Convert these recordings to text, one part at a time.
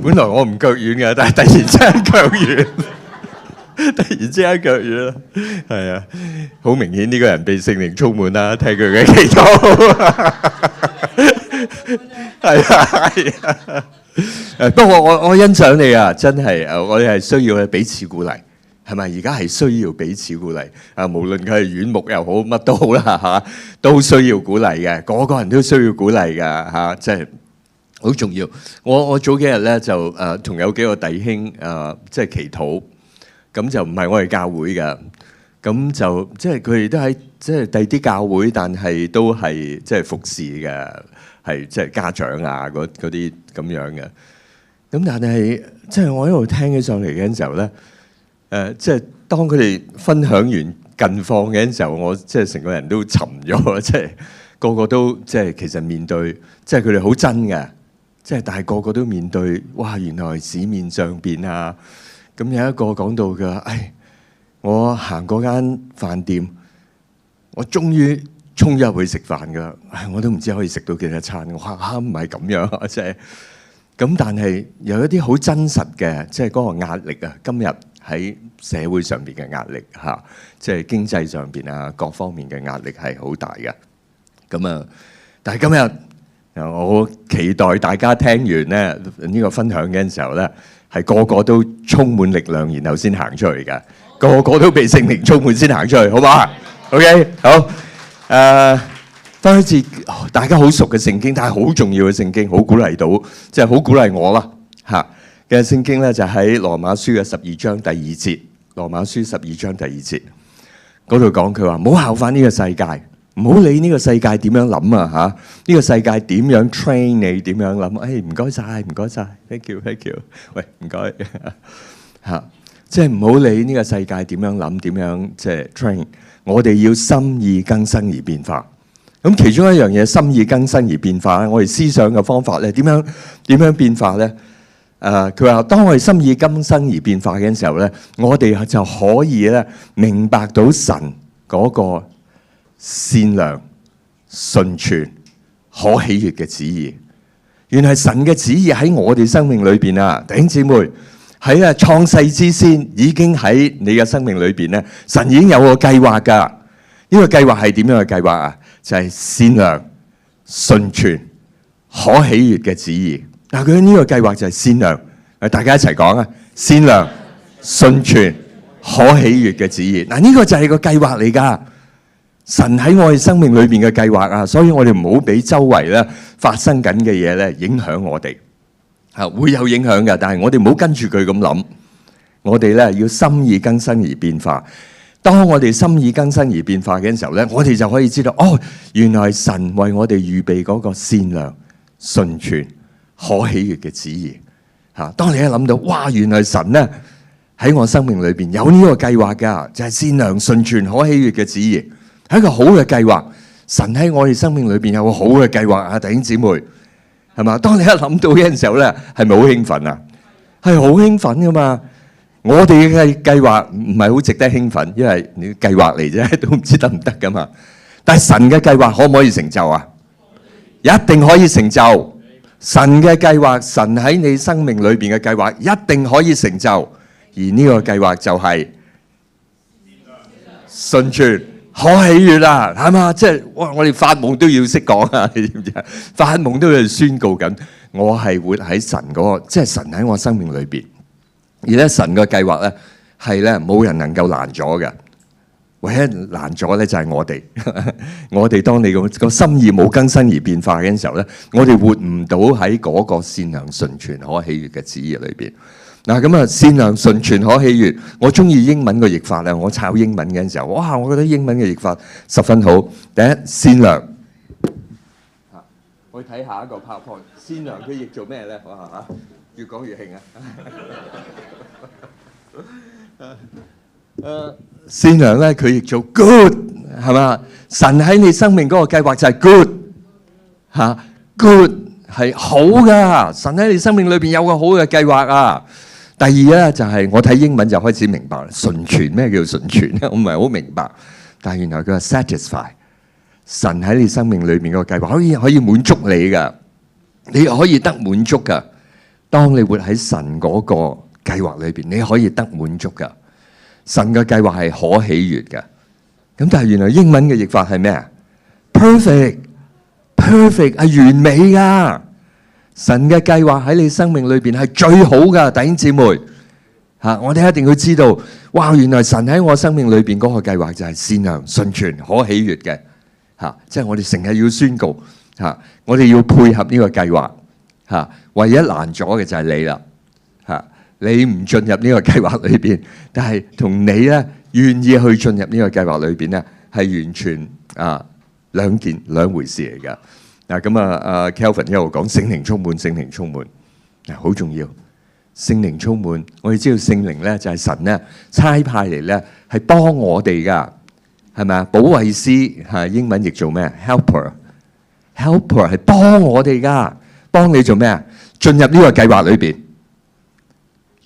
本來我唔腳軟嘅，但係突然之間腳軟，突然之間腳軟啦，係啊，好明顯呢個人被聖靈充滿啦，睇佢嘅祈禱，係啊係啊。不過我欣賞你啊，真係我哋係需要彼此鼓勵，係咪？而家係需要彼此鼓勵啊！無論佢係院牧又好，乜都好啦嚇，都需要鼓勵嘅，個個人都需要鼓勵嘅嚇，即係好重要。我早幾日咧就同有幾個弟兄即係祈禱，咁就唔係我哋教會嘅，咁就即係佢哋都喺即係第啲教會，但係都係即係服侍嘅。係即係家長啊，嗰啲咁樣嘅。咁但係即係我一路聽起上嚟嘅時候咧，即係當佢哋分享完近況嘅時候，我即係成個人都沉咗，即係個個都即係其實面對，即係佢哋好真嘅，即係但係個個都面對，哇！原來市面上邊啊，咁有一個講到嘅，我行嗰間飯店，我終於衝入去食飯噶，我都唔知可以食到幾多餐。我話唔係咁樣啊，即係咁。但係有一啲好真實嘅，即係嗰個壓力啊。今日喺社會上邊嘅壓力嚇，即係經濟上邊啊，各方面嘅壓力係好大嘅。咁啊，但係今日我期待大家聽完咧呢個分享嘅時候咧，係個個都充滿力量，然後先行出嚟嘅，個個都被聖靈充滿先行出去，好嘛？OK， 好。翻一次大家好熟嘅聖經，但係好重要嘅聖經，好鼓勵到，即係好鼓勵我啦嚇嘅聖經咧，就喺羅馬書嘅12章第2節。羅馬書12章第2節嗰度講，佢話唔好效法呢個世界，唔好理呢個世界點樣諗啊嚇！呢個世界點樣 train 你點樣諗？唔該晒，唔該晒 ，thank you，thank you，喂唔該嚇，即係唔好理呢個世界點樣諗，點樣即係 train。我哋要心意更新而變化，咁其中一樣嘢，心意更新而變化咧，我哋思想嘅方法咧，點樣變化咧？佢話當我哋心意更新而變化嘅時候咧，我哋就可以咧明白到神嗰個善良、純全、可喜悅嘅旨意。原來神嘅旨意喺我哋生命裏邊啊，弟兄姊妹。喺創世之先，已經喺你嘅生命裏邊咧，神已經有個計劃噶。呢個計劃係點樣嘅計劃啊？就係善良、純全、可喜悅嘅旨意。但係佢呢個計劃就係善良，大家一齊講啊！善良、純全、可喜悅嘅旨意。嗱，呢個就係個計劃嚟噶。神喺我哋生命裏邊嘅計劃啊，所以我哋唔好俾周圍咧發生緊嘅嘢咧影響我哋。會有影響嘅，但係我哋唔好跟住佢咁諗。我哋咧要心意更新而變化。當我哋心意更新而變化嘅時候咧，我哋就可以知道，原來神為我哋預備嗰個善良、純全、可喜悅嘅旨意。當你一諗到，哇！原來神咧喺我生命裏邊有呢個計劃㗎，就係善良、純全、可喜悅嘅旨意，係一個好嘅計劃。神喺我哋生命裏邊有個好嘅計劃啊，弟兄姊妹。係嘛？當你一諗到嘅時候咧，係咪好興奮啊？係好興奮噶嘛！我哋嘅計劃唔係好值得興奮，因為你計劃嚟啫，都唔知得唔得噶嘛。但係神嘅計劃可唔可以成就啊？一定可以成就。神嘅計劃，神喺你生命裏邊嘅計劃，一定可以成就。而呢個計劃就係順傳。可喜悅啦，係嘛？即係我哋發夢都要識講啊！你知唔知啊？發夢都要宣告緊，我係活喺神嗰個，即係神喺我生命裏邊。而咧神嘅計劃咧係咧冇人能夠攔阻嘅，唯一攔阻咧就係我哋。我哋當你個心意冇更新而變化嘅時候咧，我哋活唔到喺嗰個善良、純全、可喜悅嘅旨意裏邊。嗱咁啊，善良、純全、可喜悅，我中意英文個譯法啊！我抄英文嘅時候，哇！我覺得英文嘅譯法十分好。第一，善良。我睇下一個 PowerPoint，善良佢譯做咩咧？哇嚇，越講越興啊！善良咧，佢譯做 good， 係嘛？神喺你生命嗰個計劃就係 good 嚇 ，good 係好噶。神喺你生命裏邊有個好嘅計劃啊！第二咧就係我睇英文就開始明白啦，純全，咩叫純全咧？我唔係好明白，但係原來佢係 satisfy， 神喺你生命裏面個計劃可以滿足你噶，你可以得滿足噶。當你活喺神嗰個計劃裏邊，你可以得滿足噶。神嘅計劃係可喜悅嘅。咁但係原來英文嘅譯法係咩啊？Perfect 係完美噶。神嘅計劃喺你生命裏邊係最好噶，弟兄姊妹吓，我哋一定要知道，哇！原來神喺我生命裏邊嗰個計劃就係善良、純全、可喜悅嘅吓，即係我哋成日要宣告吓，我哋要配合呢個計劃吓，唯一難咗嘅就係你啦吓，你唔進入呢個計劃裏邊，但係同你咧願意去進入呢個計劃裏邊咧，係完全兩回事嚟噶。嗱咁啊，Kelvin 一路講聖靈充滿，聖靈充滿，好重要。聖靈充滿，我哋知道聖靈咧就係神咧差派嚟咧，係幫我哋噶，係咪啊？保惠師嚇，英文譯做咩 ？Helper 係幫我哋噶，幫你做咩啊？進入呢個計劃裏邊，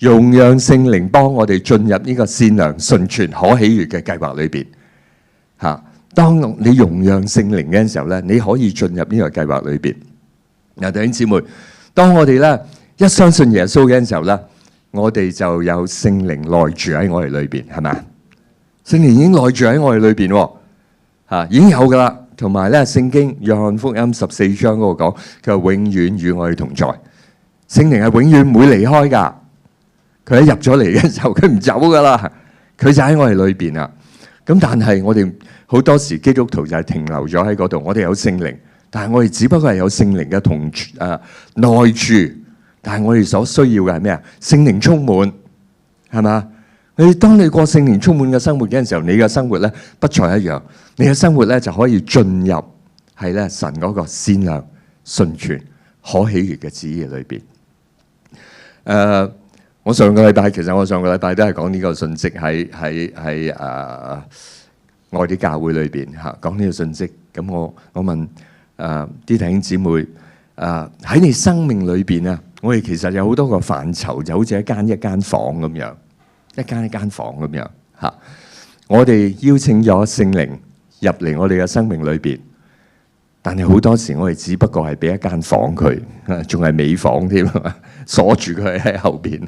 容讓聖靈幫我哋進入呢個善良、純全、可喜悅嘅計劃裏邊嚇。當你容讓聖靈嘅時候咧，你可以進入呢個計劃裏邊。嗱，弟兄姊妹，當我哋咧一相信耶穌嘅時候咧，我哋就有聖靈內住喺我哋裏邊，係咪啊？聖靈已經內住喺我哋裏邊，嚇已經有噶啦。同埋咧，聖經約翰福音14章嗰度講，佢話永遠與我哋同在。聖靈係永遠唔會離開噶，佢一入咗嚟嘅時候，佢唔走噶啦，佢就喺我哋裏邊啊。咁但係我哋好多時基督徒就係停留咗喺嗰度，我哋有聖靈，但係我哋只不過係有聖靈嘅內住，但係我哋所需要嘅係咩啊？聖靈充滿，係嘛？當你過聖靈充滿嘅生活嘅時候，你嘅生活咧不再一樣，你嘅生活咧就可以進入係咧神嗰個善良、純全、可喜悅嘅旨意裏邊。我上個禮拜都係講呢個信息喺我啲教會裏邊嚇，講呢個信息。咁我問啲弟兄姊妹喺你生命裏邊啊，我哋其實有好多個範疇，就好似一間房咁樣，一間房咁樣嚇。我哋邀請咗聖靈入嚟我哋嘅生命裏邊，但係好多時我哋只不過係俾一間房佢，仲係尾房添，鎖住佢喺後邊。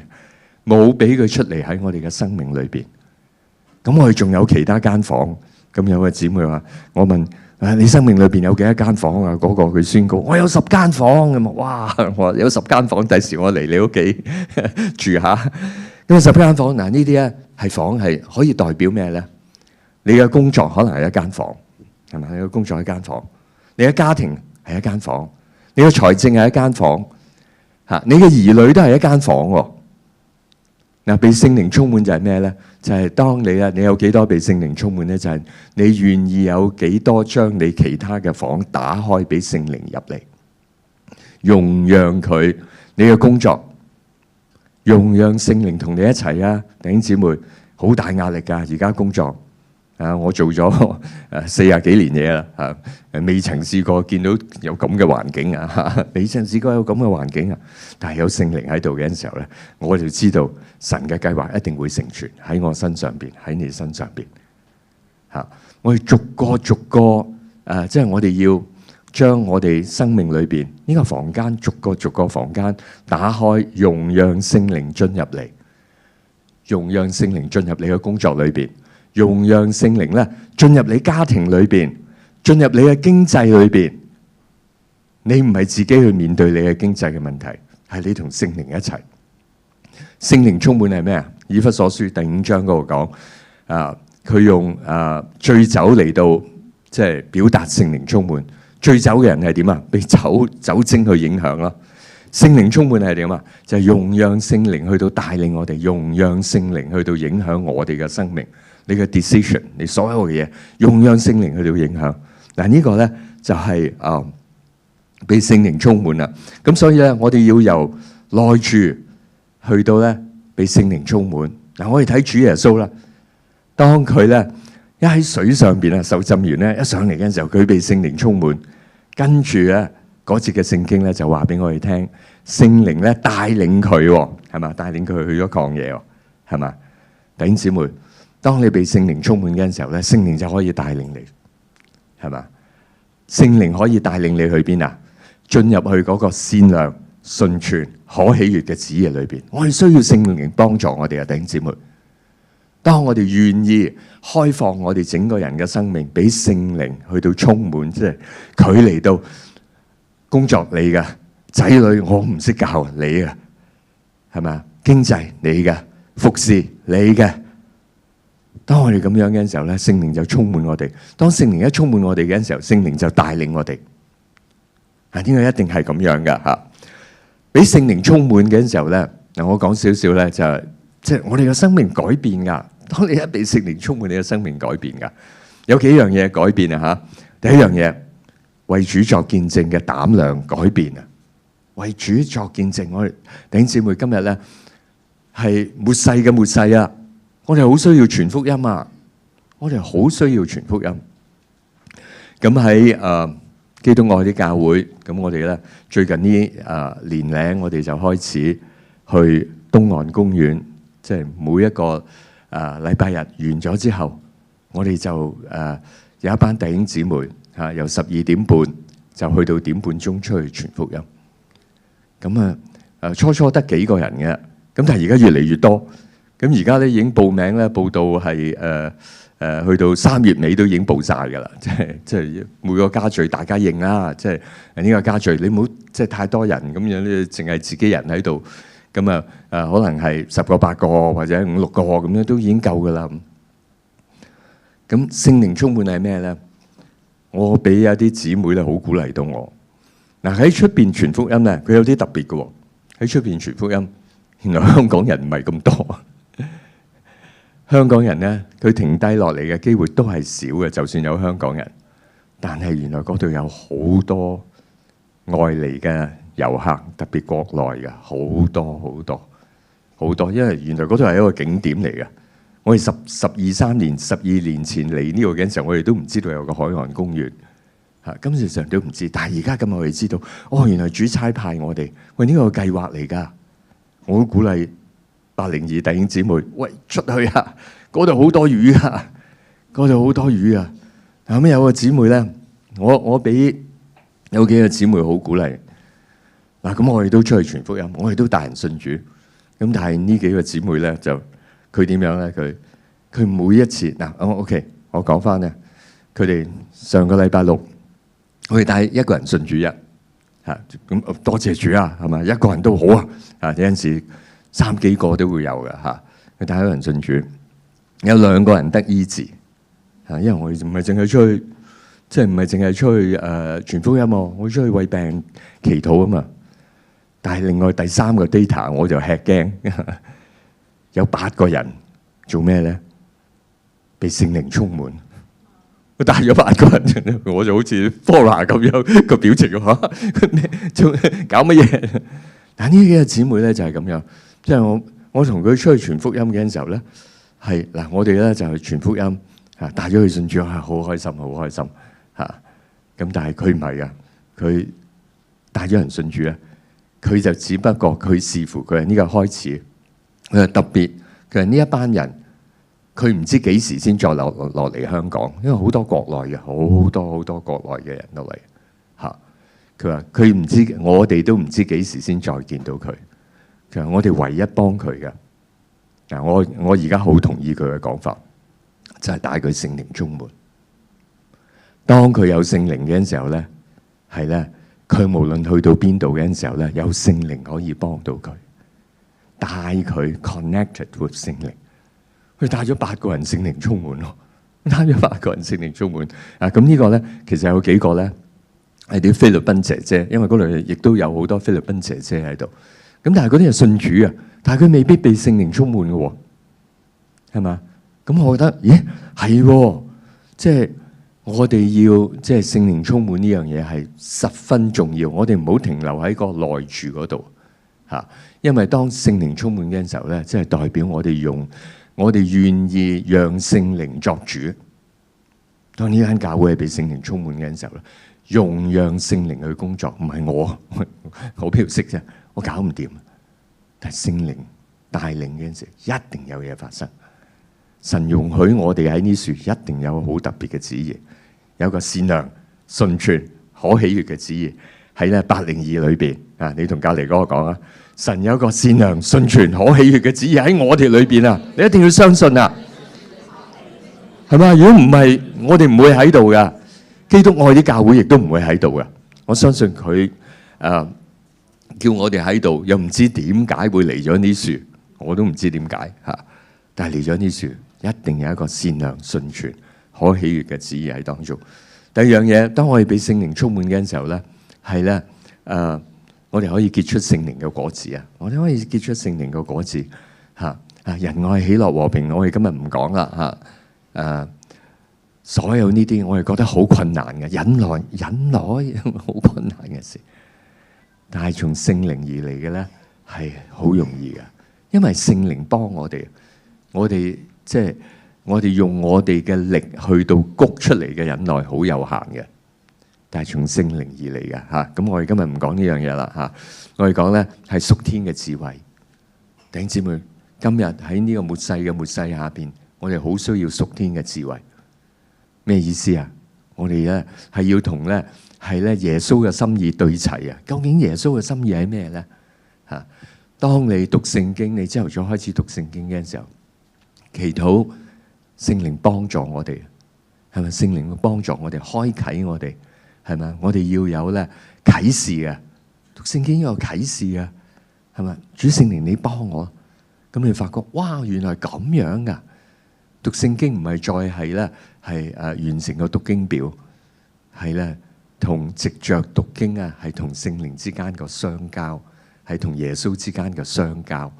冇俾佢出嚟喺我哋嘅生命裏邊，咁我哋仲有其他間房。咁有個姊妹話：我問你生命裏邊有幾多間房啊？嗰個佢宣告：我有10間房咁啊！哇！我話有10間房，第時我嚟你屋企住下。咁10間房嗱，呢啲咧係房，係可以代表咩咧？你嘅工作可能係一間房，係咪？你嘅工作係一間房，你嘅家庭係一間房，你嘅財政係一間房，嚇你嘅兒女都係一間房喎。嗱，被聖靈充滿就係咩咧？就係當你有幾多被聖靈充滿咧？就係你願意有幾多將你其他嘅房打開俾聖靈入嚟，容讓佢你嘅工作，容讓聖靈同你一齊啊！弟兄姊妹，好大壓力㗎，而家工作我做咗40幾年嘢啦，未曾試過見到有咁嘅環境啊！未曾試過有咁嘅環境啊！但係有聖靈喺度嘅時候咧，我就知道神嘅計劃一定會成全喺我身上邊，喺你身上邊嚇。我哋逐個即係我哋要將我哋生命裏邊呢個房間逐個房間打開，容讓聖靈進入嚟，容讓聖靈進入你嘅工作裏邊。容讓聖靈咧進入你家庭裏邊，進入你嘅經濟裏邊。你唔係自己去面對你嘅經濟嘅問題，係你同聖靈一齊。聖靈充滿係咩啊？以弗所書第5章嗰度講，佢用醉酒嚟到即係表達聖靈充滿。醉酒嘅人係點啊？被酒精去影響咯。聖靈充滿係點啊？就係容讓聖靈去到帶領我哋，容讓聖靈去到影響我哋嘅生命。你嘅 decision， 你所有嘅嘢，容讓聖靈去到影響。嗱，呢個咧就係被聖靈充滿啦。咁所以咧，我哋要由內住去到咧被聖靈充滿。嗱，我哋睇主耶穌啦，當佢咧一喺水上邊啊受浸完咧，一上嚟嘅時候，佢被聖靈充滿。跟住咧嗰節嘅聖經咧就話俾我哋聽，聖靈咧帶領佢，係嘛？帶領佢去咗曠野，係嘛？弟兄姊妹。當你被聖靈充滿嘅時候咧，聖靈就可以帶領你，係嘛？聖靈可以帶領你去邊啊？進入去嗰個善良、順全、可喜悅嘅旨意裏邊。我哋需要聖靈幫助我哋嘅弟兄姊妹。當我哋願意開放我哋整個人嘅生命，俾聖靈去到充滿，即係佢嚟到工作你嘅仔女，我唔識教你嘅，係咪啊？經濟你嘅，服侍你嘅。當我哋咁樣嘅時候咧，聖靈就充滿我哋。當聖靈一充滿我哋嘅時候，聖靈就帶領我哋。啊，呢個一定係咁樣噶吓。俾聖靈充滿嘅時候咧，嗱，我講少少咧，就係即係我哋嘅生命改變噶。當你一俾聖靈充滿，你嘅生命改變噶。有幾樣嘢改變啊吓。第一樣嘢，為主作見證嘅膽量改變啊。為主作見證，我哋弟兄姊妹今日咧係末世嘅末世啊！我哋好需要傳福音啊！我哋好需要傳福音。咁喺基督愛啲教會，咁我哋咧最近呢年齡，我哋就開始去東岸公園，即係每一個禮拜日完咗之後，我哋就有一班弟兄姊妹由12點半就去到1點半鐘出去傳福音。咁初初得幾個人嘅，咁但係而家越嚟越多。咁而家咧已經報名咧，報到係去到3月尾都已經報晒㗎啦。即係每個家聚大家認啦，即係呢個家聚你唔好即係太多人咁樣咧，淨係自己人喺度。咁可能係10個8個或者5、6個咁樣都已經夠㗎啦。咁聖靈充滿係咩咧？我俾有啲姊妹咧好鼓勵到我。嗱，喺出邊傳福音咧，佢有啲特別嘅喎。喺出邊傳福音，原來香港人唔係咁多。香港人咧，佢停低落嚟嘅機會都係少嘅，就算有香港人，但係原來嗰度有好多外嚟嘅遊客，特別國內嘅好多，因為原來嗰度係一個景點嚟嘅。我哋12年前嚟呢度嘅時候，我哋都唔知道有個海岸公園，今時上都唔知，但係而家咁我哋知道，原來主差派我哋，喂，呢個計劃嚟㗎，我好鼓勵。802弟兄姊妹，喂，出去啊！嗰度好多魚啊！嗰度好多魚啊！咁有個姊妹咧，我俾有幾個姊妹好鼓勵。嗱，咁我哋都出去傳福音，我哋都帶人信主。咁但係呢幾個姊妹咧，就佢點樣咧？佢每一次嗱，OK，我講翻咧，佢哋上個禮拜六，我哋帶一個人信主咁多謝主啊，係咪？一個人都好啊，有陣時。3幾個都會有嘅嚇，佢帶咗人信主，有2個人得醫治嚇，因為我哋唔係淨係出去，即係唔係淨係出去傳福音喎，我出去為病祈禱啊嘛。但係另外第3個 data 我就吃驚，有8個人做咩咧？被聖靈充滿，我帶咗8個人，我就好似 Flora 咁樣個表情嚇，咩做搞乜嘢？但係呢幾個姊妹咧就係咁樣。即係我同佢出去傳福音嘅時候咧，係嗱，我哋咧就去傳福音嚇，帶咗佢信主係好開心，好開心嚇。咁但係佢唔係噶，佢帶咗人信主咧，佢就只不過佢視乎佢係呢個開始，佢係特別，佢係呢一班人，佢唔知幾時先再落嚟香港，因為好多國內嘅好多國內嘅人都嚟嚇。佢話佢唔知，我哋都唔知幾時先再見到佢。其實我哋唯一幫佢嘅嗱，我而家好同意佢嘅講法，就係帶佢聖靈充滿。當佢有聖靈嘅時候咧，係咧，佢無論去到邊度嘅時候咧，有聖靈可以幫到佢，帶佢 connected with 聖靈。佢帶咗8個人聖靈充滿咯，帶咗8個人聖靈充滿啊！咁呢個咧，其實有幾個咧係啲菲律賓姐姐，因為嗰度亦都有好多菲律賓姐姐喺度。咁但係嗰啲係信主啊，但係佢未必被聖靈充滿嘅喎，係嘛？咁我覺得，咦，係，即係我哋要即係聖靈充滿呢樣嘢係十分重要。我哋唔好停留喺個內住嗰度嚇，因為當聖靈充滿嘅時候咧，即係代表我哋願意讓聖靈作主。當呢間教會係被聖靈充滿嘅時候咧，容讓聖靈去工作，唔係我邊度識啫？我搞唔掂，但係聖靈帶領嘅陣時，一定有嘢發生。神容許我哋喺呢處，一定有好特別嘅旨意，有個善良、順全、可喜悅嘅旨意，喺咧802裏邊啊，你同隔離嗰個講啊，神有一個善良、純全、可喜悅嘅旨意喺我哋裏邊啊，你一定要相信啊，係嘛？如果唔係，我哋唔會喺度噶。基督愛啲教會亦都唔會喺度噶。我相信佢叫我哋喺度，又唔知點解會嚟咗呢樹，我都唔知點解嚇。但係嚟咗呢樹，一定有一個善良、純全、可喜悅嘅旨意喺當中。第二樣嘢，當我哋被聖靈充滿嘅時候咧，係咧我哋可以結出聖靈嘅果子啊！我哋可以結出聖靈嘅果子嚇仁愛、喜樂、和平。我哋今日唔講啦嚇所有呢啲我哋覺得好困難嘅忍耐好困難嘅事，但係從聖靈而嚟嘅咧係好容易嘅，因為聖靈幫我哋即係我哋用我哋嘅力去到谷出嚟嘅忍耐好有限嘅，但係從聖靈而嚟嘅嚇。咁我哋今日唔講呢樣嘢啦嚇，我哋講咧係屬天嘅智慧。弟兄姊妹，今日喺呢個末世嘅末世下邊，我哋好需要屬天嘅智慧。咩意思啊？我哋咧係要同咧係咧耶穌嘅心意對齊啊！究竟耶穌嘅心意係咩咧？嚇！當你讀聖經，你朝頭早開始讀聖經嘅時候，祈禱聖靈幫助我哋，係咪？聖靈會幫助我哋，開啟我哋，係咪？我哋要有咧啟示啊！讀聖經要有啟示啊，係咪？主聖靈你幫我，咁你發覺哇，原來咁樣噶！讀聖經唔係再係咧。係完成個讀經表，係咧同藉着讀經啊，係同聖靈之間個相交，係同耶穌之間嘅相交，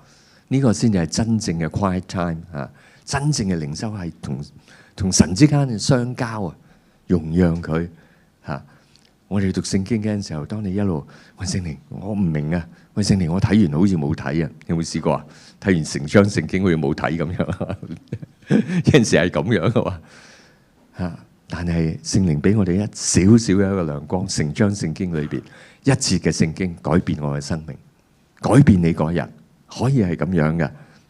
呢個先至係真正嘅 quiet time 啊！真正嘅靈修係同神之間嘅相交啊，容讓佢嚇。我哋讀聖經嘅時候，當你一路喂聖靈，我唔明啊！喂聖靈，我睇完好似冇睇啊！有冇試過啊？睇完成章聖經好似冇睇咁樣，有陣時係咁樣嘅喎。但係聖靈俾我哋一少少嘅一個亮光，成章聖經裏邊一節嘅聖經改變我嘅生命，改變你個人，可以係咁樣嘅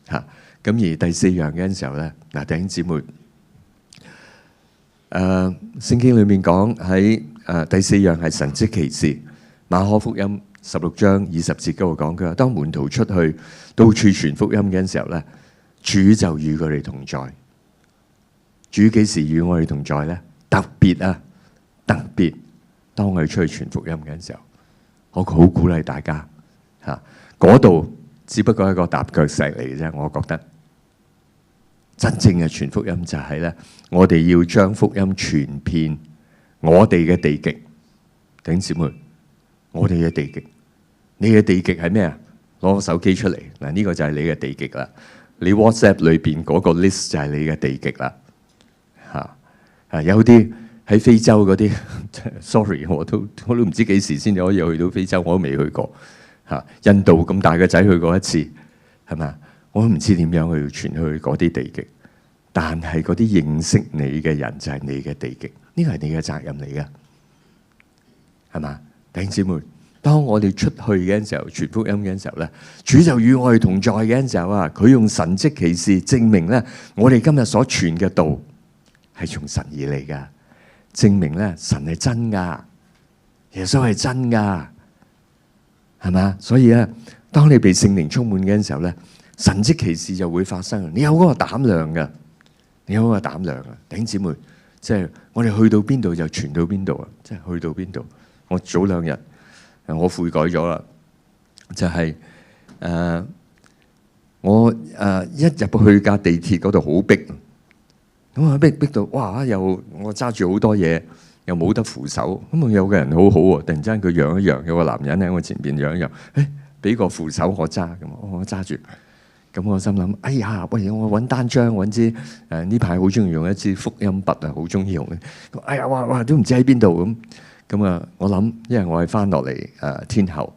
嚇。咁而第四樣嘅時候咧，嗱弟兄姊妹，聖經裏面講喺第四樣係神蹟奇事，馬可福音16章20節嗰度講，佢話當門徒出去到處傳福音嘅時候咧，主就與佢哋同在。主幾時與我哋同在咧？特別啊，特別當我哋出去傳福音嘅時候，我好鼓勵大家嚇，嗰度只不過係一個踏腳石嚟嘅啫。我覺得真正嘅傳福音就係咧，我哋要將福音傳遍我哋嘅地極。弟兄姊妹，我哋嘅地極，你嘅地極係咩啊？攞個手機出嚟嗱，呢個就係你嘅地極啦。你 WhatsApp 裏邊嗰個 list 就係你嘅地極啦。有啲喺非洲嗰啲，sorry， 我都唔知幾時先至可以去到非洲，我都未去過。印度咁大個仔去過一次，係咪？我都唔知點樣去傳去嗰啲地極。但係嗰啲認識你嘅人就係你嘅地極，呢個係你嘅責任嚟嘅，係嘛？弟兄姊妹，當我哋出去嘅時候，傳福音嘅時候咧，主就與我哋同在嘅時候啊，佢用神蹟奇事證明咧，我哋今日所傳嘅道係從神而嚟噶，證明咧神係真噶，耶穌係真噶，係嘛？所以咧，當你被聖靈充滿嘅時候咧，神蹟奇事就會發生。你有嗰個膽量噶，你有嗰個膽量啊！弟兄姊妹，即係我哋去到邊度就傳到邊度啊！即係去到邊度，我早2日我悔改咗啦，就係我一入去架地鐵嗰度好逼。咁啊逼到哇！又我揸住好多嘢，又冇得扶手。咁啊有個人好好喎，突然之間佢讓一讓，有個男人喺我前邊讓一讓，俾個扶手我揸咁，我揸住。咁我心諗，哎呀，喂！我揾單張，揾支呢排好中意用一支福音筆啊，好中意用嘅。哎呀，哇！都唔知喺邊度咁。咁啊，我諗，因為我係翻落嚟天后。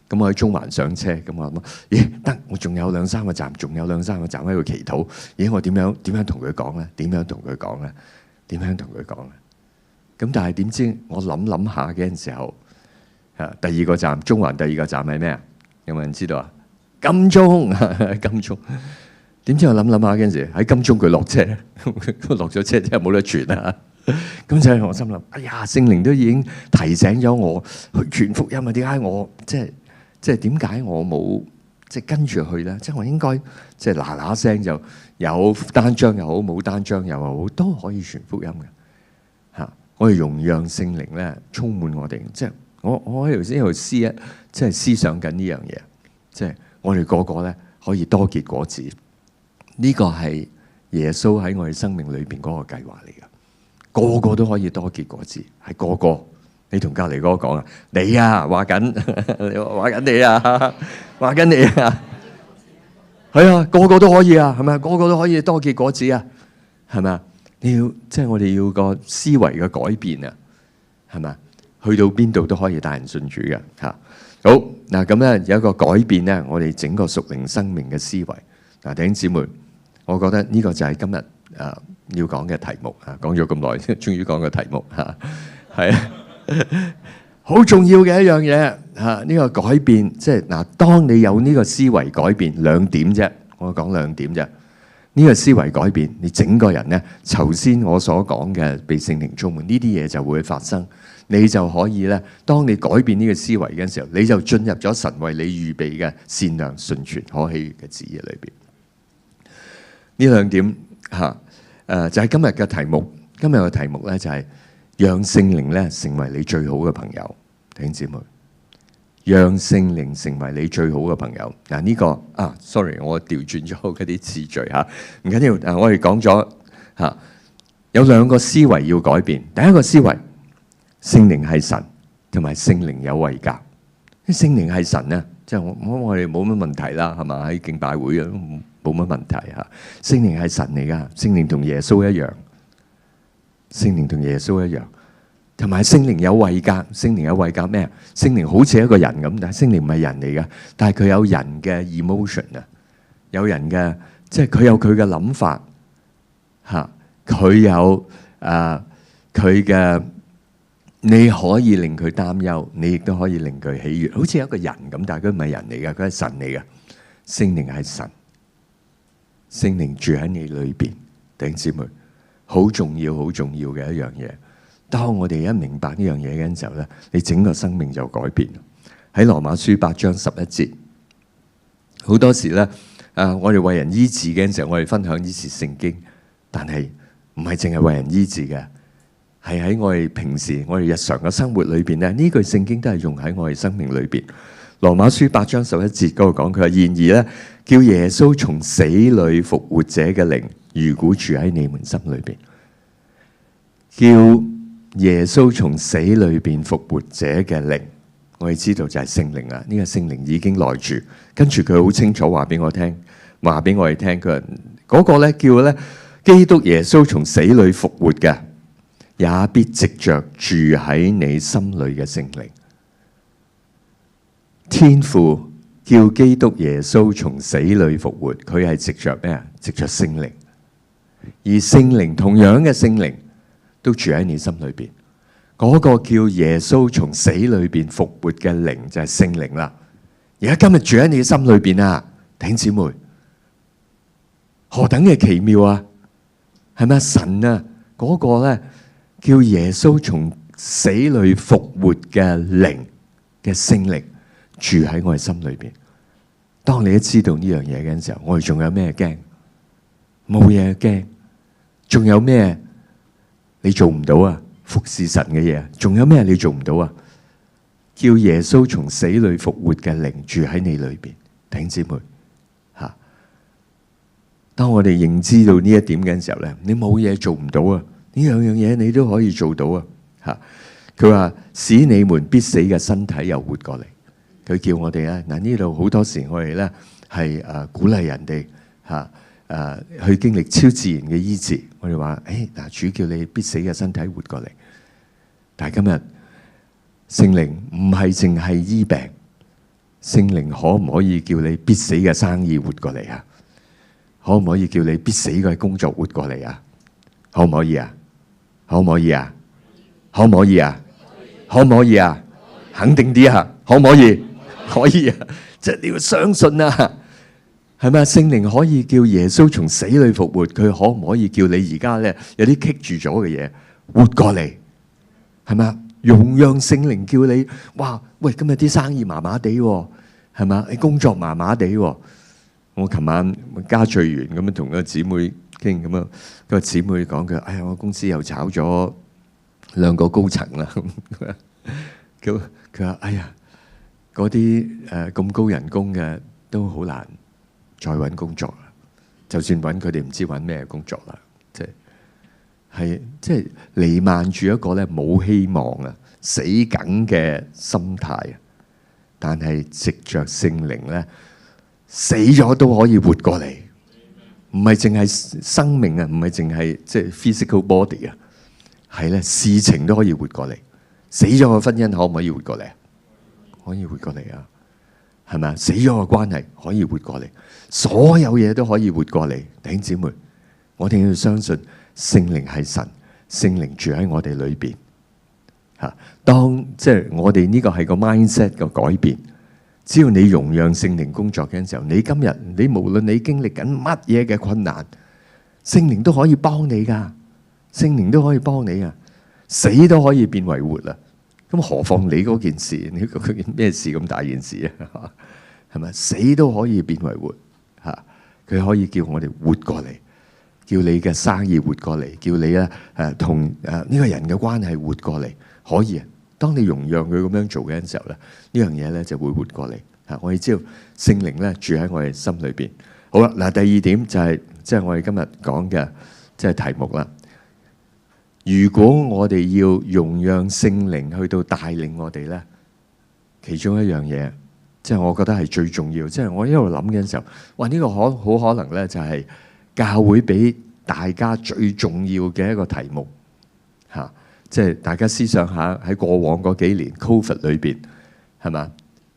咁我喺中環上車，咁我諗，咦得，我仲有2、3個站，仲有2、3個站喺度祈禱。咦，我點樣同佢講咧？點樣同佢講咧？點樣同佢講咧？咁但係點知我諗下嘅時候，第2個站，中環第2個站係咩啊？有冇人知道啊？金鐘，金鐘。點知我諗下嗰陣時喺金鐘佢落車，落咗車之後冇得傳啊！咁就係我心諗，哎呀，聖靈都已經提醒咗我去傳福音啊！點解我即係點解我冇即係跟住去咧？即係我應該即係嗱嗱聲就有單張又好，冇單張又好，都可以傳福音嘅嚇。我哋容讓聖靈咧充滿我哋，即係我喺度即係思想緊呢樣嘢，即係我哋個個咧可以多結果子。呢個係耶穌喺我哋生命裏邊嗰個計劃嚟嘅。個個都可以多結果子，係個個。你同隔離嗰個講啊，你啊話緊，話緊你啊，話緊你啊，係啊，個個都可以啊，係咪？個個都可以多結果子啊，係咪？你要即係我哋要個思維嘅改變啊，係咪？去到邊度都可以帶人信主嘅嚇。好嗱，咁咧有一個改變咧，我哋整個屬靈生命嘅思維嗱，弟兄姊妹，我覺得呢個就係今日要講嘅題目嚇，講咗咁耐，終於講個題目嚇，係啊，好重要嘅一樣嘢嚇。呢個改變即係嗱，當你有呢個思維改變兩點啫，我講兩點啫。呢個思維改變，你整個人咧，頭先我所講嘅被聖靈充滿，呢啲嘢就會發生，你就可以咧。當你改變呢個思維嘅時候，你就進入咗神為你預備嘅善良、純全、可喜悅嘅旨意裏邊。呢兩點嚇。就係今日嘅題目。今日嘅題目咧就係讓聖靈咧成為你最好嘅朋友，弟兄姊妹，讓聖靈成為你最好嘅朋友。嗱呢個sorry， 我調轉咗嗰啲次序嚇，唔緊要。我哋講咗嚇，有兩個思維要改變。第一個思維，聖靈係神，同埋聖靈有位格。聖靈係神咧，即係我哋冇乜問題啦，係嘛？喺敬拜會啊，冇乜問題嚇。聖靈係神嚟噶，聖靈同耶穌一樣，聖靈同耶穌一樣，同埋聖靈有位格。聖靈有位格咩啊？聖靈好似一個人咁，但係聖靈唔係人嚟噶，但係佢有人嘅 emotion 啊，有人嘅即係佢有佢嘅諗法嚇，佢有佢嘅。你可以令佢擔憂，你亦都可以令佢喜悅，好似一個人咁，但係佢唔係人嚟噶，佢係神嚟噶。聖靈係神，聖靈住喺你裏邊，弟兄姊妹，好重要、好重要嘅一樣嘢。當我哋一明白呢樣嘢嘅時候咧，你整個生命就改變。喺羅馬書8章11節，好多時咧，我哋為人醫治嘅時候，我哋分享醫治聖經，但係唔係淨係為人醫治嘅。係喺我哋平時我哋日常嘅生活裏邊咧，呢句聖經都係用喺我哋生命裏邊。羅馬書8章11節嗰度講，佢話：然而咧，叫耶穌從死裏復活者嘅靈，如果住喺你們心裏邊，叫耶穌從死裏邊復活者嘅靈，我哋知道就係聖靈啊！呢個聖靈已經內住，跟住佢好清楚話俾我聽，話俾我哋聽，佢話嗰個咧叫咧基督耶穌從死裏復活嘅。也必藉着住喺你心裏嘅聖靈，天父叫基督耶穌從死裏復活，佢係藉着咩啊？藉着聖靈，而聖靈同樣嘅聖靈都住喺你心裏邊。嗰個叫耶穌從死裏邊復活嘅靈就係聖靈啦。而家今日住喺你嘅心裏邊啊，弟兄姊妹，何等嘅奇妙啊！係咪神啊？嗰個咧。叫耶穌從死裏復活嘅靈嘅聖靈住喺我哋心裏邊。當你一知道呢樣嘢嘅時候，我哋仲有咩驚？冇嘢驚。仲有咩你做唔到啊？服侍神嘅嘢，仲有咩你做唔到啊？叫耶穌從死裏復活嘅靈住喺你裏邊，弟兄姊妹吓。當我哋認知到呢一點嘅時候咧，你冇嘢做唔到啊！呢兩樣嘢你都可以做到啊！嚇，佢話使你們必死嘅身體又活過嚟。佢叫我哋咧，嗱呢度好多時我哋咧係鼓勵人哋去經歷超自然嘅醫治。我哋話嗱，主叫你必死嘅身體活過嚟。但係今日聖靈唔係淨係醫病，聖靈可唔可以叫你必死嘅生意活過嚟啊？可唔可以叫你必死嘅工作活過嚟啊？可唔可以啊？可唔可以啊？可唔可以啊？可唔可以啊？肯定啲啊！可唔可以？可以啊！即係你要相信啊，係咪？聖靈可以叫耶穌從死裏復活，佢可唔可以叫你而家咧有啲棘住咗嘅嘢活過嚟，係咪啊？容讓聖靈叫你，哇！喂，今日啲生意麻麻地喎，係咪啊？你工作麻麻地喎。我琴晚家聚完咁樣同個姊妹傾咁樣，個姊妹講佢：哎呀，我公司又炒咗2個高層啦。咁佢話：哎呀，嗰啲咁高人工嘅都好難再揾工作啦。就算揾佢哋，唔知揾咩工作啦。即係瀰漫住一個咧冇希望啊、死梗嘅心態啊。但係藉着聖靈咧，死咗都可以活過嚟，唔係淨係生命啊，唔係淨係即係 physical body 啊，係咧事情都可以活過嚟。死咗個婚姻可唔可以活過嚟啊？可以活過嚟啊，係咪啊？死咗個關係可以活過嚟，所有嘢都可以活過嚟。弟兄姊妹，我哋要相信聖靈係神，聖靈住喺我哋裏邊。吓，當即係我哋呢個係個 mindset 嘅改變。只要你容讓聖靈工作嘅時候，你今日你無論你經歷緊乜嘢嘅困難，聖靈都可以幫你噶，聖靈都可以幫你啊，死都可以變為活啦。咁何況你嗰件事，你嗰件咩事咁大件事啊？係咪？死都可以變為活吓，佢可以叫我哋活過嚟，叫你嘅生意活過嚟，叫你咧同呢個人嘅關係活過嚟，可以啊。當你容讓佢咁樣做嘅時候咧，呢樣嘢咧就會活過嚟嚇。我哋知道聖靈咧住喺我哋心裏邊。好啦，嗱，第二點就係即係我哋今日講嘅即係題目啦。如果我哋要容讓聖靈去到帶領我哋咧，其中一樣嘢即係我覺得係最重要。即係我一路諗嘅時候，哇！呢個好可能咧就係教會俾大家最重要嘅一個題目嚇。即係大家思想下喺過往嗰幾年 Covid 裏邊係嘛？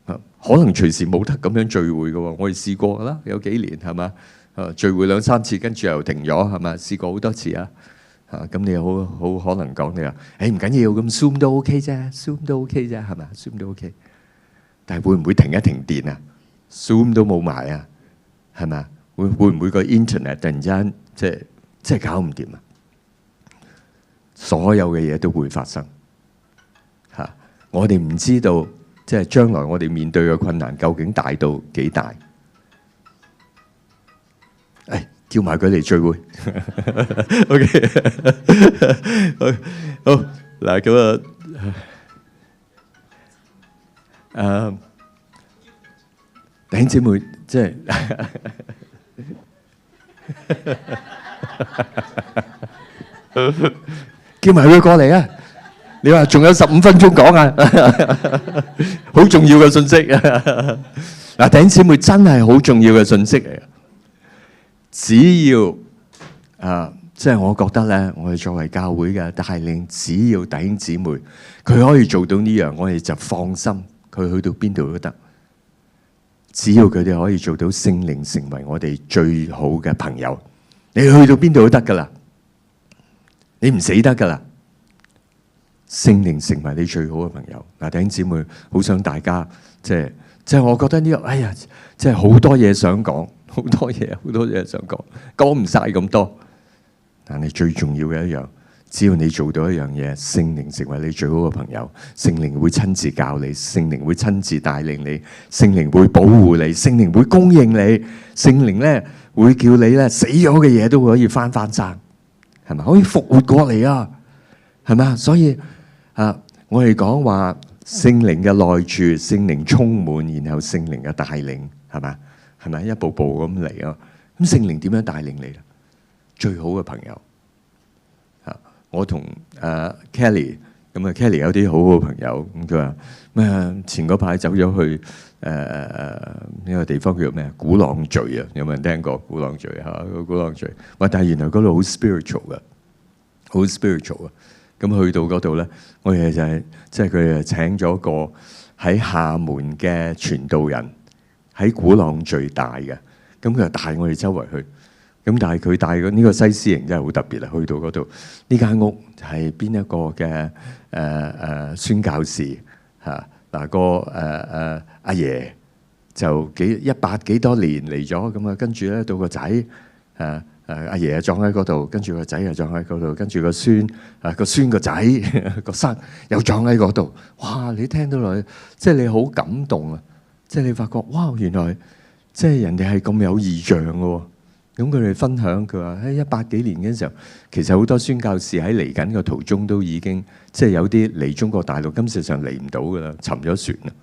可能隨時冇得咁樣聚會嘅喎。我哋試過啦，有幾年係嘛？聚會2、3次，跟住又停咗係嘛？試過好多次啊！咁你好可能講你話，唔緊要，咁 Zoom 都 OK 啫，Zoom 都 OK 啫係嘛？Zoom 都 OK。但係會唔會停一停電啊？Zoom 都冇埋啊，係咪？會唔會個 Internet 突然間即係搞唔掂啊？所有嘅嘢都會發生嚇，我哋唔知道即係將來我哋面對嘅困難究竟大到幾大？叫埋佢嚟聚會，OK， 好嗱咁弟兄姊妹即係。叫埋佢過嚟啊！你話仲有15分鐘講啊，好重要嘅信息嗱，弟兄姊妹真係好重要嘅信息嚟。只要即係我覺得咧，我哋作為教會嘅帶領，只要弟兄姊妹佢可以做到呢樣，我哋就放心，佢去到邊度都得。只要佢哋可以做到聖靈成為我哋最好嘅朋友，你去到邊度都得噶啦。你唔死得噶啦，聖靈成為你最好嘅朋友。嗱，弟兄姊妹，好想大家即係我覺得呢個，哎呀，即係好多嘢想講，好多嘢想講，講唔晒咁多。但係最重要嘅一樣，只要你做到一樣嘢，聖靈成為你最好嘅朋友，聖靈會親自教你，聖靈會親自帶領你，聖靈會保護你，聖靈會供應你，聖靈咧會叫你咧死咗嘅嘢都可以翻生。係咪可以復活過嚟啊？係咪啊？所以我哋講話聖靈嘅內住，聖靈充滿，然後聖靈嘅帶領，係咪？係咪一步步咁嚟啊？咁聖靈點樣帶領你咧？最好嘅朋友我同Kelly 咁啊，Kelly 有啲好好嘅朋友，咁佢話咩？前嗰排走咗去呢個地方叫咩？鼓浪嶼啊，有冇人聽過鼓浪嶼嚇？鼓浪嶼，哇！但係原來嗰度好 spiritual 嘅，好 spiritual 啊！咁去到嗰度咧，我哋就係即係佢哋請咗個喺廈門嘅傳道人喺鼓浪嶼帶嘅，咁佢就帶我哋周圍去。咁但係佢帶嘅呢個西施營真係好特別啊！去到嗰度，呢間屋係邊一個嘅宣教士嚇？嗱個阿爺就100幾多年嚟咗，咁啊跟住咧到個仔阿爺撞喺嗰度，跟住個仔又撞喺嗰度，跟住個孫個仔個甥又撞喺嗰度。哇！你聽到落去，即係你好感動啊！即係你發覺哇，原來即係人哋係咁有異象嘅喎。咁佢哋分享，佢話喺100幾年嘅時候，其實好多宣教士喺嚟緊嘅途中都已經即係有啲嚟中國大陸，根本上嚟唔到噶啦，沉咗船啦，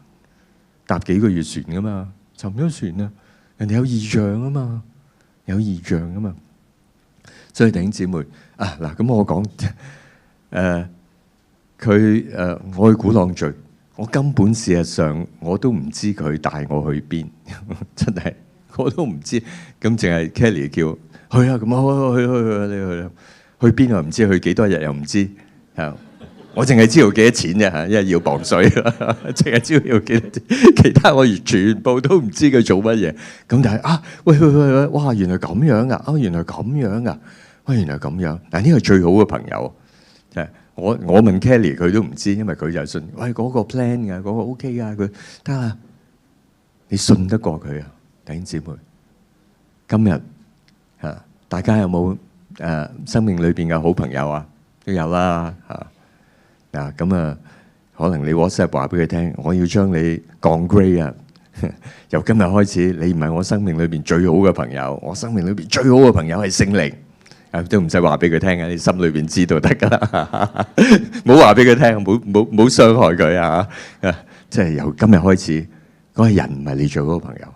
搭幾個月船噶嘛，沉咗船啦，人哋有異象啊嘛，有異象啊嘛。所以弟兄姊妹啊，嗱咁我講我去鼓浪嶼，我根本事實上我都唔知佢帶我去邊，真係。我都唔知，咁淨係 Kelly 叫去啊，咁啊去你去啦，去邊啊？唔知去幾多日又唔知，我淨係知道幾多錢啫嚇，因為要磅水，淨係知道要幾多錢，其他我全部都唔知佢做乜嘢。咁但係啊，喂，哇，原來咁樣啊，原來咁樣啊，原來咁樣。嗱，呢個最好嘅朋友，我問 Kelly 佢都唔知，因為佢就信，喂嗰個 plan 㗎，嗰個 OK 㗎，佢得啦，你信得過佢啊？弟兄姊妹，今日大家有冇生命裏邊嘅好朋友啊？都有啦嚇。咁可能你 WhatsApp 話俾佢聽，我要將你降 grade 啊！由今日開始，你唔係我生命裏邊最好嘅朋友，我生命裏邊最好嘅朋友係聖靈。都唔使話俾佢聽啊，你心裏邊知道得噶啦。冇話俾佢聽，冇傷害佢啊！即係由今日開始，嗰個人唔係你最好嘅朋友。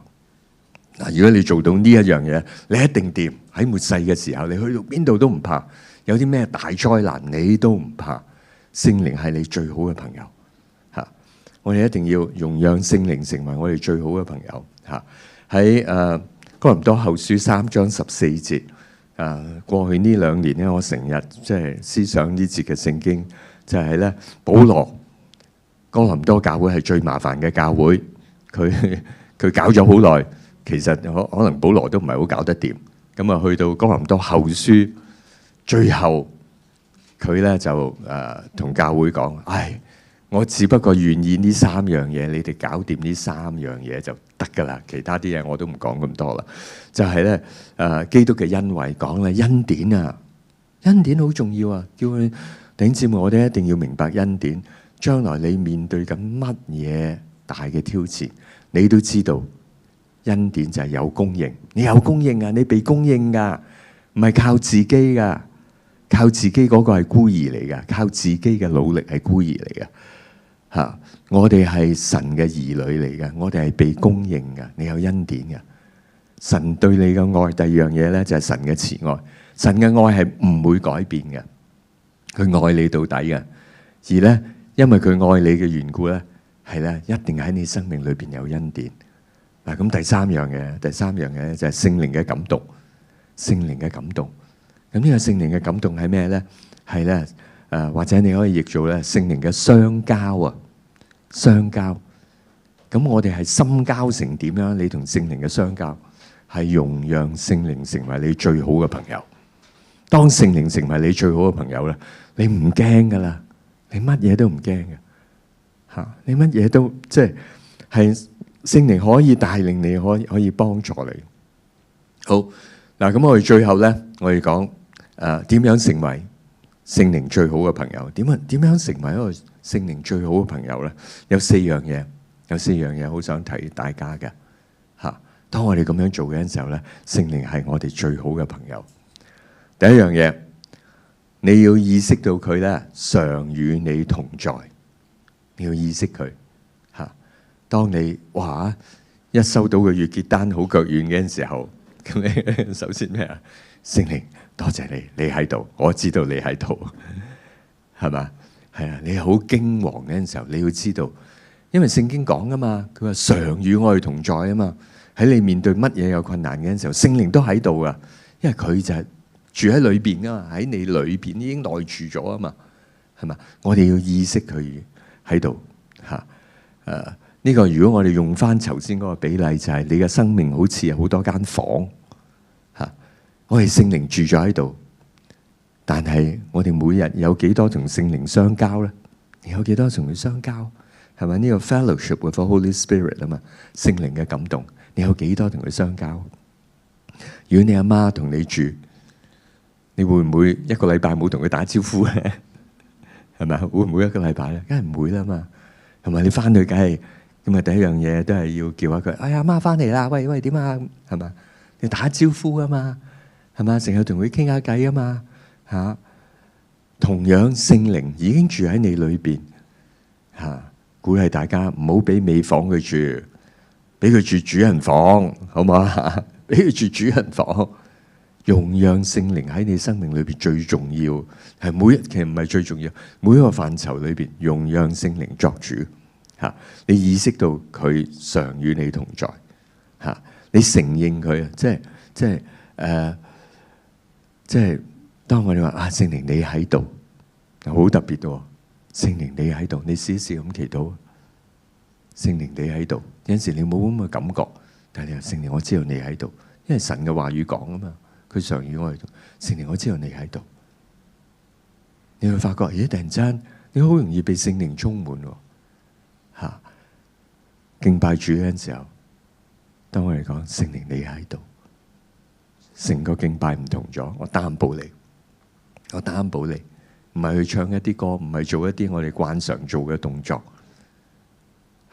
嗱，如果你做到呢一樣嘢，你一定掂。喺末世嘅時候，你去到邊度都唔怕，有啲咩大災難你都唔怕。聖靈係你最好嘅朋友嚇，我哋一定要容讓聖靈成為我哋最好嘅朋友嚇。喺哥林多後書3章14節，過去呢2年咧，我成日即係思想呢節嘅聖經，就係咧保羅哥林多教會係最麻煩嘅教會，佢搞咗好耐。其實可能保羅都唔係好搞得掂，咁啊去到哥林多後書最後佢咧就同教會講：唉，我只不過願意呢3樣嘢，你哋搞掂呢3樣嘢就得噶啦，其他啲嘢我都唔講咁多啦。就係咧基督嘅恩惠講咧恩典啊，恩典好重要啊！叫佢弟兄姊妹，我哋一定要明白恩典。將來你面對緊乜嘢大嘅挑戰，你都知道。恩典就係有供應，你有供應啊！你被供應噶，唔係靠自己噶，靠自己嗰個係孤兒嚟噶，靠自己嘅努力係孤兒嚟噶嚇。我哋係神嘅兒女嚟噶，我哋係被供應噶，你有恩典噶。神對你嘅愛，第二樣嘢咧就係神嘅慈愛。神嘅愛係唔會改變嘅，佢愛你到底嘅。而咧，因為佢愛你嘅緣故咧，係咧一定喺你生命裏邊有恩典。嗱，咁第三樣嘢就係聖靈嘅感動，聖靈嘅感動。咁呢個聖靈嘅感動係咩咧？係咧或者你可以譯做咧聖靈嘅相交啊，相交。咁我哋係深交成點樣？你同聖靈嘅相交係容讓聖靈成為你最好嘅朋友。當聖靈成為你最好嘅朋友咧，你唔驚噶啦，你乜嘢都唔驚嘅嚇，你乜嘢都即係。聖靈可以帶領你，可以幫助你。好嗱，咁我哋最後咧，我哋講點樣成為聖靈最好嘅朋友？點樣成為一個聖靈最好嘅朋友咧？有4樣嘢，好想提大家嘅嚇。當我哋咁樣做嘅時候咧，聖靈係我哋最好嘅朋友。第一樣嘢，你要意識到佢咧常與你同在，你要意識佢。當你一收到個月結單好腳軟嘅時候，咁你首先咩啊？聖靈，多謝你，你喺度，我知道你喺度，係嘛？係啊，你好驚惶嘅時候，你要知道，因為聖經講噶嘛，佢話常與我哋同在啊嘛。喺你面對乜嘢有困難嘅時候，聖靈都喺度噶，因為佢就係住喺裏邊噶嘛，喺你裏邊已經內住咗啊嘛，係嘛？我哋要意識佢喺度嚇，呢個如果我哋用翻頭先嗰個比例，就係你嘅生命好似有好多間房嚇，我哋聖靈住咗喺度，但係我哋每日有幾多同聖靈相交咧？你有幾多同佢相交？係咪呢個 fellowship with the Holy Spirit 啊嘛？聖靈嘅感動，你有幾多同佢相交？如如果你阿媽同你住，你會唔會一個禮拜冇同佢打招呼咧？係咪？會唔會一個禮拜咧？梗係唔會啦嘛。同埋你翻去梗係咁啊，第一樣嘢都係要叫下佢。哎呀，阿媽翻嚟啦！喂喂，點啊？係嘛？你打招呼啊嘛，係嘛？成日同佢傾下偈啊嘛，嚇。同樣聖靈已經住喺你裏邊嚇，鼓勵大家唔好俾尾房佢住，俾佢住主人房，好唔好啊？俾佢住主人房，容讓聖靈喺你生命裏邊最重要係其實唔係最重要，每一個範疇裏邊容讓聖靈作主嚇。你意識到佢常與你同在嚇，你承認佢啊，即係當我哋話啊，聖靈你喺度，好特別喎！聖靈你喺度，你試一試咁祈禱。聖靈你喺度，有陣時你冇咁嘅感覺，但係你話聖靈我知道你喺度，因為神嘅話語講啊嘛，佢常與我哋同。聖靈我知道你喺度，你會發覺咦，突然間你好容易被聖靈充滿喎嚇。敬拜主嗰陣時候，當我哋講聖靈你喺度，成個敬拜唔同咗，我擔保你。我擔保你，唔係去唱一啲歌，唔係做一啲我哋慣常做嘅動作，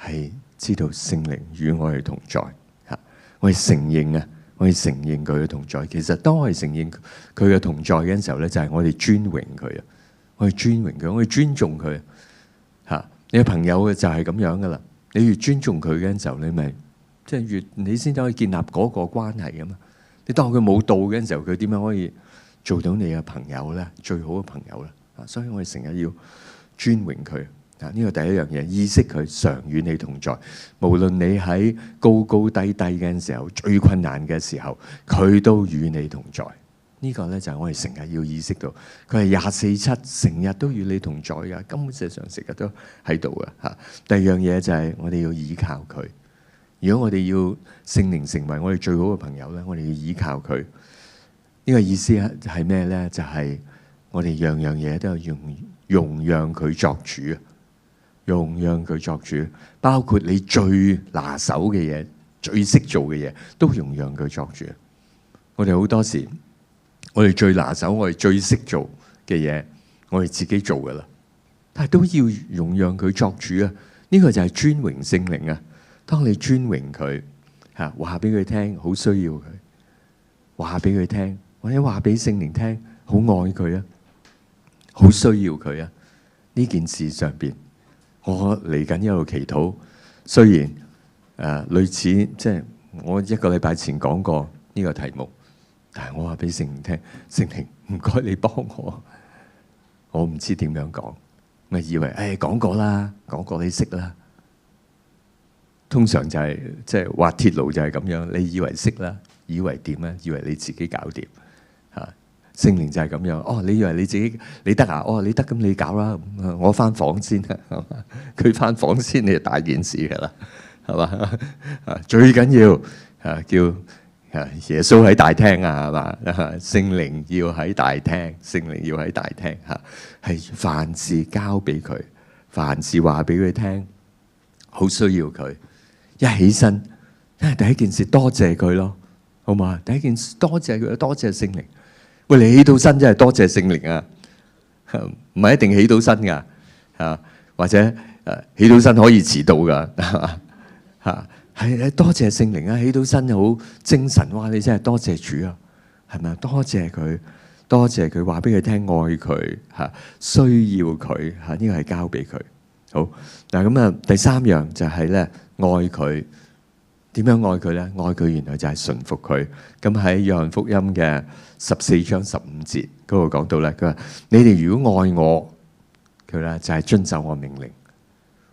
係知道聖靈與我哋同在嚇。我哋承認啊，我哋承認佢嘅同在。其實當我哋承認佢嘅同在嘅時候咧，就係我哋尊榮佢啊，我哋尊榮佢，我哋尊重佢嚇。你嘅朋友嘅就係咁樣噶啦，你越尊重佢嘅時候，你咪即係越你先至可以建立嗰個關係啊嘛。你當佢冇到嘅時候，佢點樣可以做到你嘅朋友咧？最好嘅朋友咧，所以我哋成日要尊榮佢啊！呢個第一樣嘢，意識佢常與你同在，無論你喺高高低低嘅時候，最困難嘅時候，佢都與你同在。呢個咧就係我哋成日要意識到，佢係24/7，成日都與你同在噶，根本上成日都喺度噶嚇。第二樣嘢就係我哋要依靠佢。如果我哋要聖靈成為我哋最好嘅朋友咧，我哋要依靠佢。呢個意思係咩咧？就係我哋樣樣嘢都要容讓佢作主啊，容讓佢作主，包括你最拿手嘅嘢、最識做嘅嘢，都容讓佢作主。我哋好多時，我哋最拿手、我哋最識做嘅嘢，我哋自己做噶啦，但係都要容讓佢作主啊。呢個就係尊榮聖靈啊。當你尊榮佢嚇，話俾佢聽，好需要佢，話俾佢聽。或者話俾聖靈聽，好愛佢啊，好需要佢啊。呢件事上邊，我嚟緊一路祈禱。雖然類似即係我一個禮拜前講過呢個題目，但係我話俾聖靈聽，聖靈唔該你幫我唔知點樣講，咪以為講過啦，講過你識啦。通常就係即係滑鐵盧就係咁樣，你以為識啦，以為點咧？以為你自己搞掂。聖靈就係咁樣，哦，你以為你自己你得啊？哦，你得咁你搞啦，我翻房先啊，佢翻房先，你就大件事噶啦，係嘛？最緊要叫耶穌喺大廳啊，係嘛？聖靈要喺大廳，聖靈要喺大廳嚇，係凡事交俾佢，凡事話俾佢聽，好需要佢。一起身，第一件事多謝佢咯，好嘛？第一件事多謝佢，多謝聖靈。喂，你起到身真係多謝聖靈啊，唔係一定起到身噶嚇，或者起到身可以遲到噶嚇，係多謝聖靈啊！起到身好精神，哇！你真係多謝主啊，係咪？多謝佢，多謝佢，話俾佢聽愛佢嚇，需要佢嚇，呢個係交俾佢。好嗱，咁啊，第三樣就係咧愛佢。點樣愛佢咧？愛佢原來就係順服佢。咁喺約翰福音嘅14章15節嗰度講到咧，佢話：你哋如果愛我，佢咧就係遵守我命令。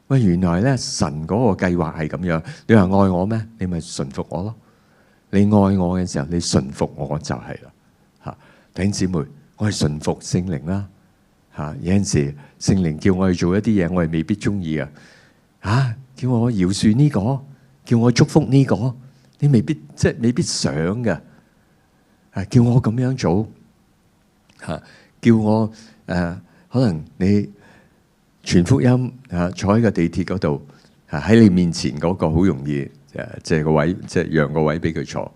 喂，原來咧神嗰個計劃係咁樣。你話愛我咩？你咪順服我咯。你愛我嘅時候，你順服我就係啦。嚇，弟兄姊妹，我係順服聖靈啦。嚇，有陣時聖靈叫我哋做一啲嘢，我係未必中意啊。嚇，叫我饒恕呢個。叫我祝福呢個，你未必未必想嘅。叫我咁樣做，叫我可能你傳福音坐喺個地鐵嗰度，喺你面前嗰個好容易借個位，即係讓個位俾佢坐。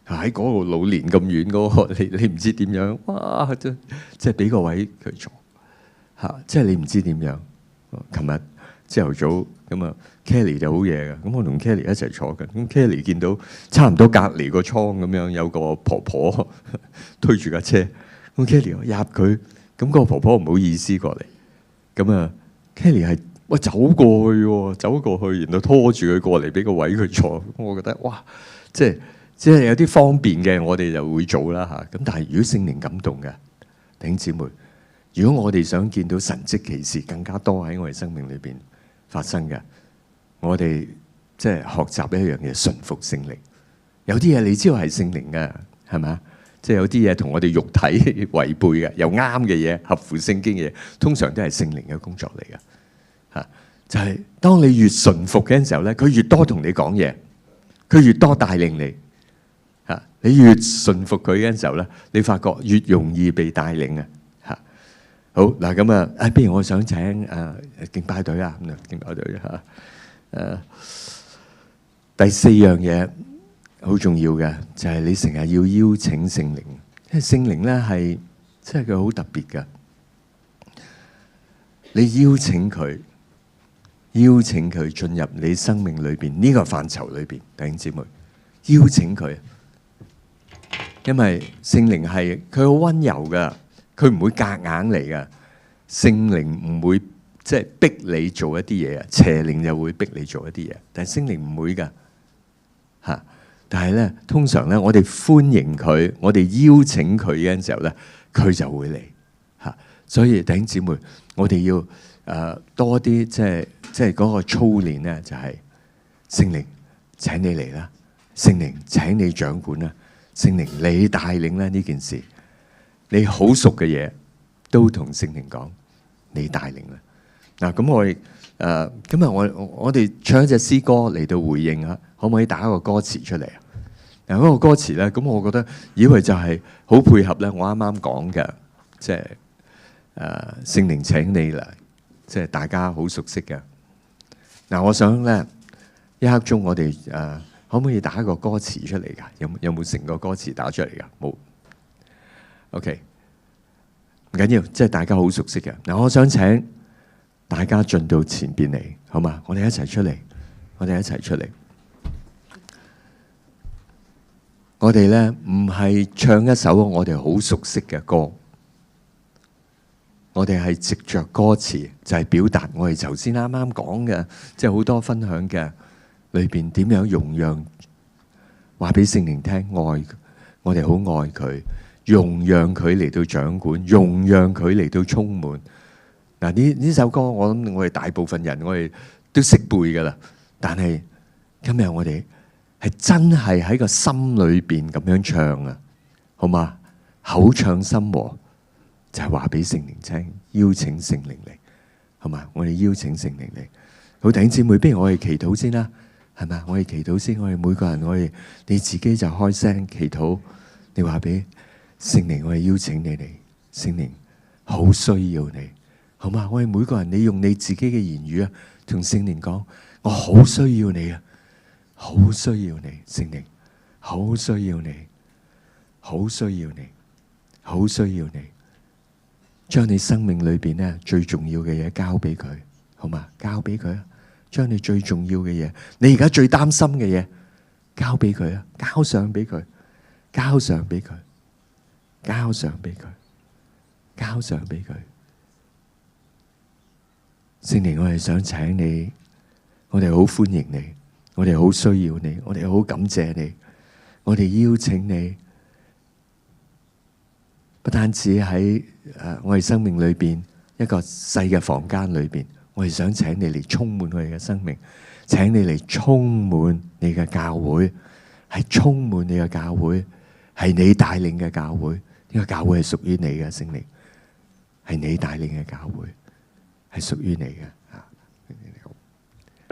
喺嗰個老年咁遠嗰個，你唔知點樣，哇！即係俾個位佢坐嚇，即係你唔知點樣。琴日朝頭早咁啊 ，Kelly 就好夜嘅，咁我同 Kelly 一齊坐緊，咁 Kelly 見到差唔多隔離個倉咁樣有個婆婆推住架車，咁 Kelly 入佢，咁個婆婆唔好意思過嚟，咁啊 Kelly 係走過去喎，走過去，然後拖住佢過嚟俾個位佢坐，我覺得哇，即係有啲方便嘅，我哋就會做啦嚇。咁但係如果聖靈感動嘅弟兄姊妹，如果我哋想見到神蹟奇事更加多喺我哋生命裏邊發生嘅，我哋即係學習一樣嘢，順服聖靈。有啲嘢你知道係聖靈嘅，係咪啊？即係有啲嘢同我哋肉體違背嘅，又啱嘅嘢，合乎聖經嘅嘢，通常都係聖靈嘅工作嚟嘅嚇。就係當你越順服嘅時候咧，佢越多同你講嘢，佢越多帶領你嚇。你越順服佢嘅時候咧，你發覺越容易被帶領啊嚇。好嗱，咁啊，不如我想請敬拜隊啊，咁啊，敬拜隊嚇。第四樣嘢好重要嘅就係你成日要邀請聖靈，因為聖靈咧係即係佢好特別嘅。你邀請佢進入你生命裏邊呢個範疇裏邊，弟兄姊妹，邀請佢，因為聖靈係佢好溫柔噶，佢唔會夾硬嚟噶。聖靈唔會即係逼你做一啲嘢啊，邪靈就會逼你做一啲嘢，但係聖靈唔會噶嚇。但係咧，通常咧，我哋歡迎佢，我哋邀請佢嘅時候咧，佢就會嚟嚇。所以弟兄姊妹，我哋要多啲即係嗰個操練咧，就係聖靈請你嚟啦，聖靈請你掌管啦，聖靈你帶領啦呢件事，你好熟嘅嘢都同聖靈講，你帶領啦。嗱，咁我哋今日我哋唱一隻詩歌嚟到回應啊，可唔可以打一個歌詞出嚟啊？嗱，嗰個歌詞咧，咁我覺得以為就係好配合咧，我啱啱講嘅，即係聖靈請你嚟，即係大家好熟悉嘅。嗱，我想咧一刻鐘我哋可唔可以打一個歌詞出嚟㗎？有冇成個歌詞打出嚟㗎？冇。OK， 唔緊要，即係大家好熟悉嘅。嗱，我想請大家進到前邊嚟，好嘛？我哋一齊出嚟，我哋一齊出嚟。我哋咧唔係唱一首我哋好熟悉嘅歌，我哋係藉着歌詞就係表達我哋頭先啱啱講嘅，即係好多分享嘅裏邊點樣容讓話俾聖靈聽，愛我哋好愛佢，容讓佢嚟到掌管，容讓佢嚟到充滿。嗱，呢首歌我諗我哋大部分人我哋都識背噶啦，但係今日我哋係真係喺個心裏邊咁樣唱啊，好嘛？口唱心和就係話俾聖靈聽，邀請聖靈嚟，好嘛？我哋邀請聖靈嚟。好，弟兄姊妹，不如我哋祈禱先啦，係咪？我哋祈禱先，我哋每個人，我哋你自己就開聲祈禱，你話俾聖靈，我哋邀請你嚟，聖靈好需要你。好嘛？我哋每個人，你用你自己嘅言語啊，同聖靈講，我好需要你啊，好需要你，聖靈，好需要你，好需要你，好需要你，將你生命裏邊咧最重要嘅嘢交俾佢，好嘛？交俾佢啊，將你最重要嘅嘢，你而家最擔心嘅嘢，交俾佢啊，交上俾佢，交上俾佢，交上俾佢，交上俾佢。聖靈，我哋想請你，我哋好歡迎你，我哋好需要你，我哋好感謝你，我哋邀請你，不單止喺我哋生命裏邊一個細嘅房間裏邊，我哋想請你嚟充滿我哋嘅生命，請你嚟充滿你嘅教會，係充滿你嘅教會，係你帶領嘅教會，呢個教會係屬於你嘅，聖靈，係你帶領嘅教會。係屬於你嘅。